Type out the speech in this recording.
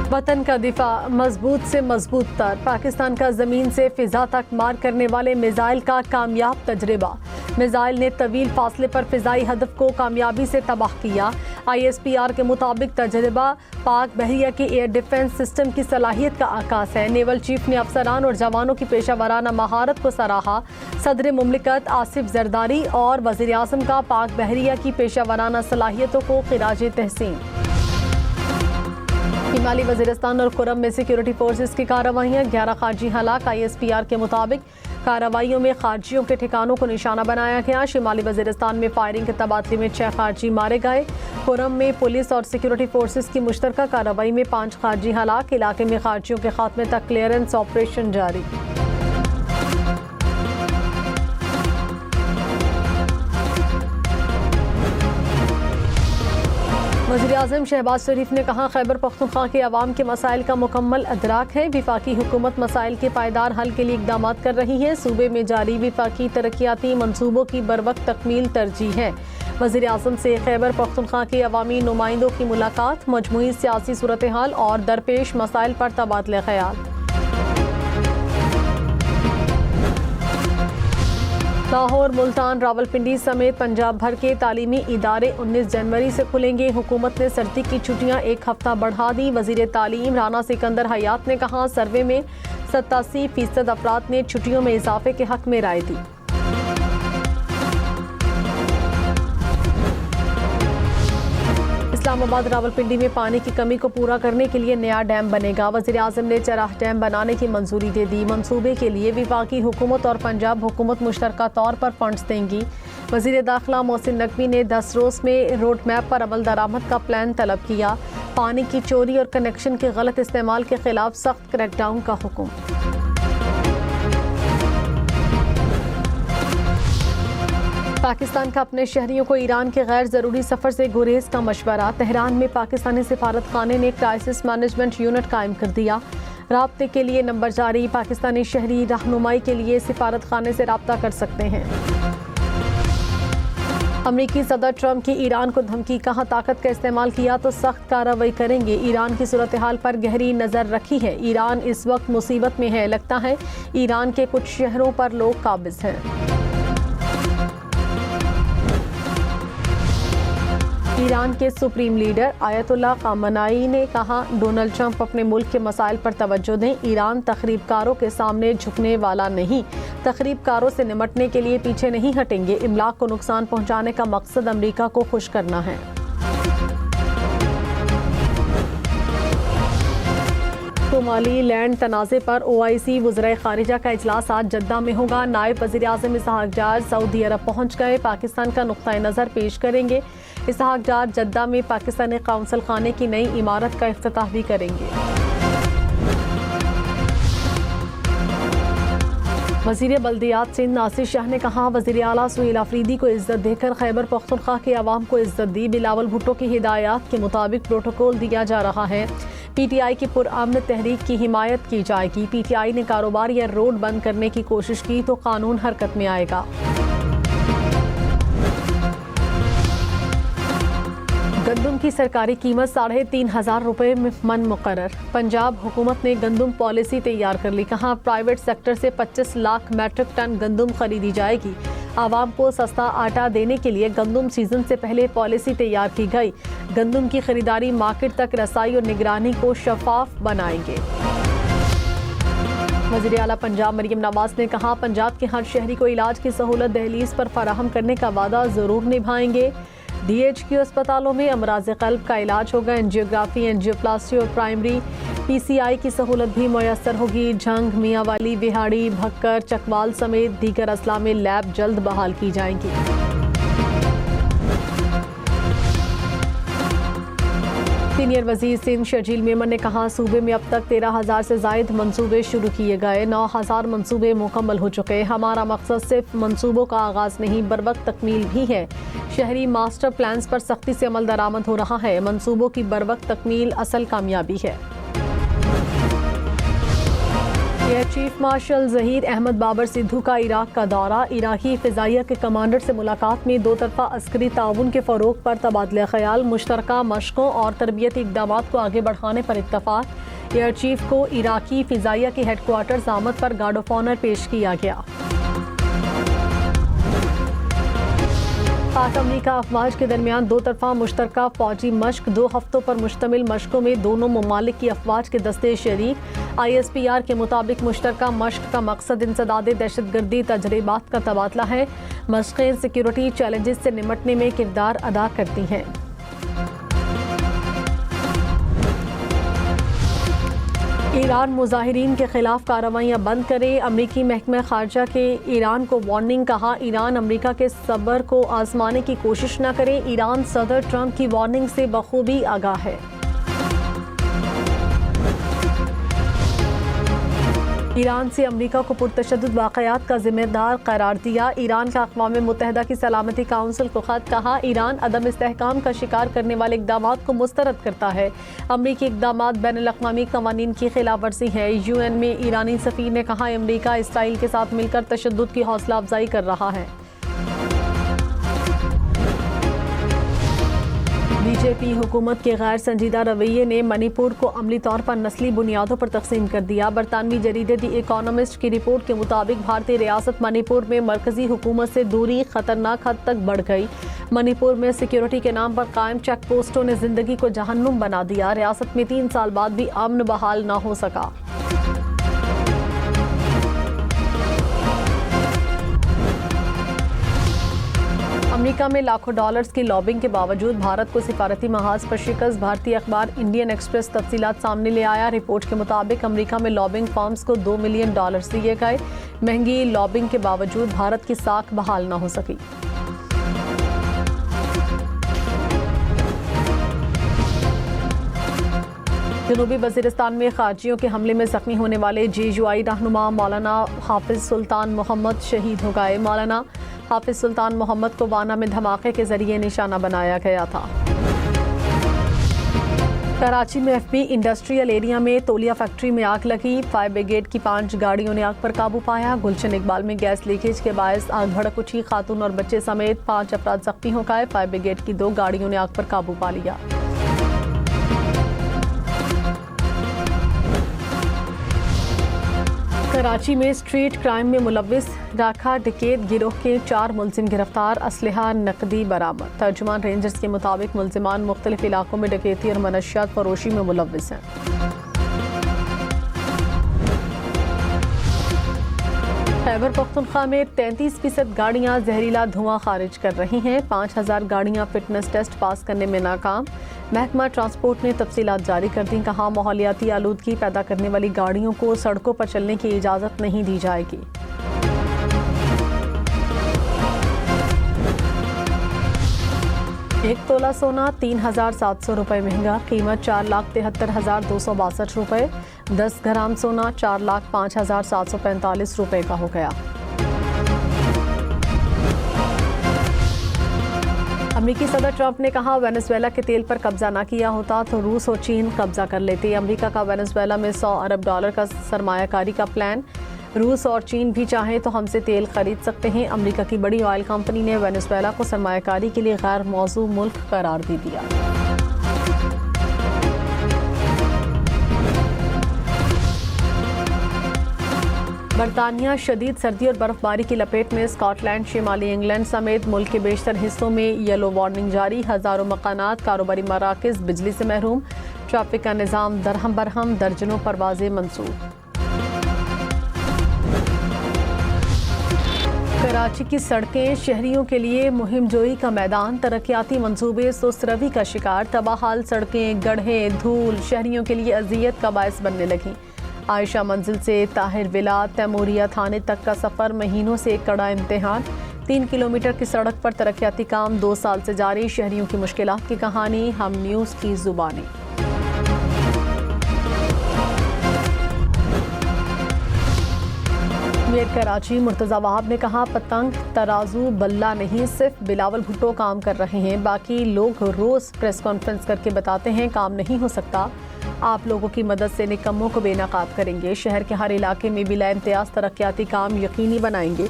वतन का दिफा मजबूत से मजबूत तर। पाकिस्तान का जमीन से फिजा तक मार करने वाले मिसाइल का कामयाब तजर्बा। मिसाइल ने तवील फासले पर फिजाई हदफ को कामयाबी से तबाह किया। ISPR के मुताबिक तजर्बा पाक बहरिया के एयर डिफेंस सिस्टम की सलाहियत का आकाश है। नेवल चीफ ने अफसरान और जवानों की पेशा वराना महारत को सराहा। सदर मुमलिकत आसिफ जरदारी और वज़ीर आज़म का पाक बहरिया की पेशा वराना सलाहियतों को खिराज तहसीन। शिमाली वज़ीरिस्तान और खुरम में सिक्योरिटी फोर्सेस की कार्रवाइयाँ, 11 खारजी हलाक। ISPR के मुताबिक कार्रवाइयों में खारजियों के ठिकानों को निशाना बनाया गया। शिमाली वज़ीरिस्तान में फायरिंग के तबादले में 6 खारजी मारे गए। खुरम में पुलिस और सिक्योरिटी फोर्सेस की मुश्तरका कार्रवाई में 5 खारजी हलाक। इलाके में खारजियों के खात्मे तक क्लियरेंस ऑपरेशन जारी। वज़ीर आज़म शहबाज शरीफ ने कहा, खैबर पख्तूनख्वा के अवाम के मसाइल का मुकम्मल अदराक है। विफाकी हुकूमत मसाइल के पायदार हल के लिए इक़दाम कर रही है। सूबे में जारी विफाकी तरक्याती मनसूबों की बरवक्त तकमील तरजीह है। वज़ीर आज़म से खैबर पख्तूनख्वा के अवामी नुमाइंदों की मुलाकात, मजमूई सियासी सूरत हाल और दरपेश मसाइल पर तबादले ख्याल। लाहौर, मुल्तान, रावलपिंडी समेत पंजाब भर के तालीमी इदारे 19 जनवरी से खुलेंगे। हुकूमत ने सर्दी की छुट्टियां 1 हफ्ता बढ़ा दी। वज़ीर तालीम राना सिकंदर हयात ने कहा, सर्वे में 87% अफराद ने छुट्टियों में इजाफे के हक में राय दी। इस्लामाबाद रावलपिंडी में पानी की कमी को पूरा करने के लिए नया डैम बनेगा। वज़ीर आज़म ने चराह डैम बनाने की मंजूरी दे दी। मंसूबे के लिए विफाकी हुकूमत और पंजाब हुकूमत मुश्तरका तौर पर फंड्स देंगी। वज़ीर दाखिला मोहसिन नकवी ने 10 रोज़ में रोड मैप पर अमल दरामद का प्लान तलब किया। पानी की चोरी और कनेक्शन के गलत इस्तेमाल के खिलाफ सख्त क्रैकडाउन का हुक्म। पाकिस्तान का अपने शहरियों को ईरान के गैर ज़रूरी सफ़र से गुरेज का मशवरा। तेहरान में पाकिस्तानी सिफारत खाने ने क्राइसिस मैनेजमेंट यूनिट कायम कर दिया। राब्ते के लिए नंबर जारी। पाकिस्तानी शहरी रहनुमाई के लिए सिफारत खाने से रब्ता कर सकते हैं। अमरीकी सदर ट्रंप की ईरान को धमकी, कहा ताकत का इस्तेमाल किया तो सख्त कार्रवाई करेंगे। ईरान की सूरत हाल पर गहरी नज़र रखी है। ईरान इस वक्त मुसीबत में है। लगता है ईरान के कुछ शहरों पर लोग काबिज हैं। ईरान के सुप्रीम लीडर आयतुल्लाह खामनाई ने कहा, डोनाल्ड ट्रंप अपने मुल्क के मसाइल पर तवज्जो दें। ईरान तखरीबकारों के सामने झुकने वाला नहीं। तखरीबकारों से निमटने के लिए पीछे नहीं हटेंगे। इमलाक को नुकसान पहुंचाने का मकसद अमेरिका को खुश करना है। सोमाली लैंड तनाज़े पर OIC वज़राए ख़ारिजा का इजलास आज जद्दा में होगा। नायब वज़ीर आज़म इसहाक डार सऊदी अरब पहुँच गए। पाकिस्तान का नुक्ता नज़र पेश करेंगे। इसहाक डार जद्दा में पाकिस्तानी काउंसिल खाने की नई इमारत का इफ्तिताह भी करेंगे। वज़ीर बल्दियात सिंध नासिर शाह ने कहा, वज़ीर आला सुहेल अफरीदी को इज्जत देकर खैबर पख्तूनख्वा के अवाम को इज्जत दी। बिलावल भुट्टो की हिदायत के मुताबिक प्रोटोकॉल दिया जा रहा है। PTI की पुरअमन तहरीक की हिमायत की जाएगी। PTI ने कारोबार या रोड बंद करने की कोशिश की तो कानून हरकत में आएगा। गंदम की सरकारी कीमत 3,500 रुपये मन मुकर्रर। पंजाब हुकूमत ने गंदम पॉलिसी तैयार कर ली। कहा, प्राइवेट सेक्टर से 25 लाख मैट्रिक टन गंदम खरीदी जाएगी। आवाम को सस्ता आटा देने के लिए गंदम सीजन से पहले पॉलिसी तैयार की गई। गंदम की खरीदारी मार्केट तक रसाई और निगरानी को शफाफ बनाएंगे। वज़ीर आला पंजाब मरियम नवाज ने कहा, पंजाब के हर शहरी को इलाज की सहूलत दहलीज पर फराहम करने का वादा ज़रूर निभाएंगे। DHQ अस्पतालों में अमराज़ क़ल्ब का इलाज होगा। एंजियोग्राफी, एंजियोप्लास्टी और प्राइमरी PCI की सहूलत भी मुयस्सर होगी। झंग, मियांवाली, बिहाड़ी, भक्कर, चकवाल समेत दीगर अजला में लैब जल्द बहाल की जाएंगी। सीनियर वज़ीर सिंध शर्जील मेमन ने कहा, सूबे में अब तक 13,000 से ज़ायद मंसूबे शुरू किए गए। 9,000 मंसूबे मुकम्मल हो चुके। हमारा मकसद सिर्फ मंसूबों का आगाज़ नहीं, बरवक्त तकमील भी है। शहरी मास्टर प्लान्स पर सख्ती से अमल दरामद हो रहा है। मंसूबों की बरवक्त तकमील असल कामयाबी है। Air chief marshal Zaheer Ahmed Babar Sidhu का इराक का दौरा। इराकी फ़िज़ाइया के कमांडर से मुलाकात में दो तरफ़ा अस्करी ताउन के फ़रोग़ पर तबादला ख़याल, मुश्तरका मशक़ों और तरबियती इक़दामात को आगे बढ़ाने पर इत्तफ़ाक़। एयर चीफ को इराकी फ़िज़ाइया के हेडक्वार्टर्स आमद पर गार्ड ऑफ ऑनर पेश किया गया। पाक अमरीका अफवाज के दरमियान दो तरफा मुश्तरका फौजी मश्क। 2 हफ्तों पर मुश्तमिल मश्कों में दोनों ममालिक की अफवाज के दस्ते शरीक। ISPR के मुताबिक मुश्तरका मश्क का मकसद इंसदाद दहशतगर्दी तजर्बात का तबादला है। मश्क़ें सिक्योरिटी चैलेंजेस से निमटने में किरदार अदा करती हैं। ईरान मुजाहिरीन के खिलाफ कार्रवाइयाँ बंद करे। अमरीकी महकमा खारजा के ईरान को वार्निंग। कहा, ईरान अमरीका के सब्र को आजमाने की कोशिश न करे। ईरान सदर ट्रंप की वार्निंग से बखूबी आगाह है। ईरान से अमरीका को पुरतशद्दुद वाक़यात का जिम्मेदार करार दिया। ईरान का अक़वाम मुत्तहिदा की सलामती काउंसिल को ख़त। कहा, ईरान अदम इस्तेहकाम का शिकार करने वाले इक़दामात को मुस्तरद करता है। अमरीकी इक़दामात बैनुल-अक़वामी क़वानीन की खिलाफ वर्जी है। UN में ईरानी सफ़ीर ने कहा, अमरीका इसराइल के साथ मिलकर तशद्दुद की हौसला अफजाई कर रहा है। बीजेपी हुकूमत के गैर संजीदा रवैये ने मणिपुर को अमली तौर पर नस्ली बुनियादों पर तकसीम कर दिया। बरतानवी जरीदे दी इकोनॉमिस्ट की रिपोर्ट के मुताबिक भारतीय रियासत मणिपुर में मरकजी हुकूमत से दूरी खतरनाक हद तक बढ़ गई। मणिपुर में सिक्योरिटी के नाम पर कायम चेक पोस्टों ने जिंदगी को जहन्नुम बना दिया। रियासत में 3 साल बाद भी अमन बहाल न हो सका। अमेरिका में लाखों डॉलर्स की लॉबिंग के बावजूद भारत को सिफारती महाज पर शिकस्त। भारतीय अखबार इंडियन एक्सप्रेस तफसीलात सामने ले आया। रिपोर्ट के मुताबिक अमेरिका में लॉबिंग फर्म्स को $2 मिलियन दिए गए। महंगी लॉबिंग के बावजूद भारत की साख बहाल न हो सकी। जनूबी वज़ीरिस्तान में खारजियों के हमले में जख्मी होने वाले JUI रहनुमा मौलाना हाफिज सुल्तान मोहम्मद शहीद हो गए। मौलाना हाफिज सुल्तान मोहम्मद को वाना में धमाके के जरिए निशाना बनाया गया था। कराची में FB इंडस्ट्रियल एरिया में तौलिया फैक्ट्री में आग लगी। फायर ब्रिगेड की 5 गाड़ियों ने आग पर काबू पाया। गुलशन इकबाल में गैस लीकेज के बायस आग भड़क उठी। खातून और बच्चे समेत 5 अफराद जख्मी हो गए। फायर ब्रिगेड की 2 गाड़ियों ने आग पर काबू पा लिया। कराची में स्ट्रीट क्राइम में मुलव्विस राखा डकैत गिरोह के 4 मुलजिम गिरफ्तार। असलहा नकदी बरामद। तर्जुमान रेंजर्स के मुताबिक मुलजिमान मुख्तलिफ इलाकों में डकैती और मनशियात फरोशी में मुलव्विस हैं। खैबर पख्तूनख्वा में 33% गाड़ियां जहरीला धुआं खारिज कर रही हैं। 5000 गाड़ियां फिटनेस टेस्ट पास करने में नाकाम। महकमा ट्रांसपोर्ट ने तफसीलात जारी कर दी। कहा, माहौलियाती आलूदगी पैदा करने वाली गाड़ियों को सड़कों पर चलने की इजाज़त नहीं दी जाएगी। एक तोला सोना 3700 रुपये महंगा। कीमत 4,73,262 रुपये। 10 ग्राम सोना 4,05,745 रुपये का हो गया। अमेरिकी सदर ट्रंप ने कहा, वेनेजुएला के तेल पर कब्जा ना किया होता तो रूस और चीन कब्जा कर लेते। अमेरिका का वेनेजुएला में $100 अरब का सरमायाकारी का प्लान। रूस और चीन भी चाहें तो हमसे तेल खरीद सकते हैं। अमेरिका की बड़ी ऑयल कंपनी ने वेनेजुएला को सरमायाकारी के लिए गैर मौजू मुल्क करार दे दिया। बरतानिया शदीद सर्दी और बर्फबारी की लपेट में। स्कॉटलैंड, शिमाली इंग्लैंड समेत मुल्क के बेशतर हिस्सों में येलो वार्निंग जारी। हज़ारों मकानात, कारोबारी मराकज़ बिजली से महरूम। ट्रैफिक का निज़ाम दरहम बरहम। दर्जनों परवाज़ें मंसूब। कराची की सड़कें शहरियों के लिए मुहिम जोई का मैदान। तरक्याती मंसूबे सुस्तरवी का शिकार। तबाहाल सड़कें, गड्ढे, धूल शहरियों के लिए अजियत का बायस बनने लगी। आयशा मंजिल से ताहिर विला तैमूरिया थाने तक का सफ़र महीनों से एक कड़ा इम्तिहान। 3 किलोमीटर की सड़क पर तरक्याती काम 2 साल से जारी। शहरियों की मुश्किलात की कहानी हम न्यूज़ की जुबानी। मेयर कराची मुर्तज़ा वहाब ने कहा, पतंग तराजू बल्ला नहीं, सिर्फ बिलावल भुट्टो काम कर रहे हैं। बाकी लोग रोज़ प्रेस कॉन्फ्रेंस करके बताते हैं काम नहीं हो सकता। आप लोगों की मदद से निकम्मों को बेनकाब करेंगे। शहर के हर इलाके में बिला इम्तियाज तरक्याती काम यकीनी बनाएंगे।